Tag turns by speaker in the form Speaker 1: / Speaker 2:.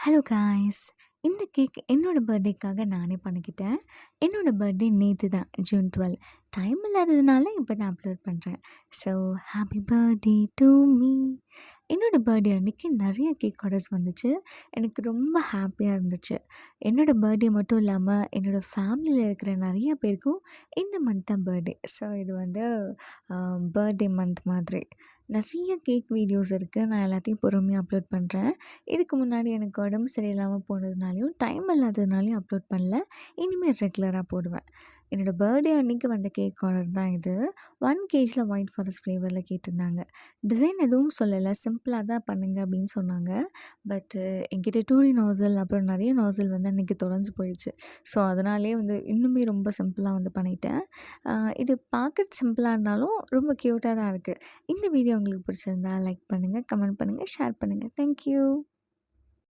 Speaker 1: Hello guys. இந்த cake என்னோட பர்த்டேக்காக நானே பண்ணிக்கிட்டேன். என்னோட பர்த்டே நேத்து தான் ஜூன் 12. டைம் இல்லாததுனால இப்போ தான் அப்லோட் பண்ணுறேன். So happy birthday to me. என்னோட பர்த்டே அன்னைக்கு நிறைய கேக் ஆர்டர்ஸ் வந்துச்சு. எனக்கு ரொம்ப ஹாப்பியாக இருந்துச்சு. என்னோட பர்த்டே மட்டும் இல்லாமல் என்னோட ஃபேமிலியில் இருக்கிற நிறைய பேருக்கும் இந்த மந்த் தான் பர்த்டே. ஸோ இது வந்து பர்த்டே மந்த் மாதிரி. நிறைய கேக் வீடியோஸ் இருக்குது. நான் எல்லாத்தையும் பொறுமையாக அப்லோட் பண்ணுறேன். இதுக்கு முன்னாடி எனக்கு உடம்பு சரியில்லாமல் போனதுனாலையும் டைம் இல்லாததுனாலையும் அப்லோட் பண்ணல. இனிமேல் ரெகுலராக போடுவேன். என்னோடய பர்த்டே அன்னைக்கு வந்த கேக் ஆர்டர் தான் இது. 1 கேஜியில் ஒயிட் ஃபாரஸ்ட் ஃப்ளேவரில் கேட்டிருந்தாங்க. டிசைன் எதுவும் சொல்லலை, சிம்பிளாக தான் பண்ணுங்க அப்படின்னு சொன்னாங்க. பட்டு என்கிட்ட 2D நாசல் அப்புறம் நிறைய நாசல் வந்து அன்றைக்கி தொலைஞ்சு போயிடுச்சு. ஸோ அதனாலேயே வந்து இன்னுமே ரொம்ப சிம்பிளாக வந்து பண்ணிட்டேன். இது பார்க்க சிம்பிளாக இருந்தாலும் ரொம்ப க்யூட்டாக தான் இருக்குது. இந்த வீடியோ உங்களுக்கு பிடிச்சிருந்தா லைக் பண்ணுங்கள், கமெண்ட் பண்ணுங்கள், ஷேர் பண்ணுங்கள். தேங்க்யூ.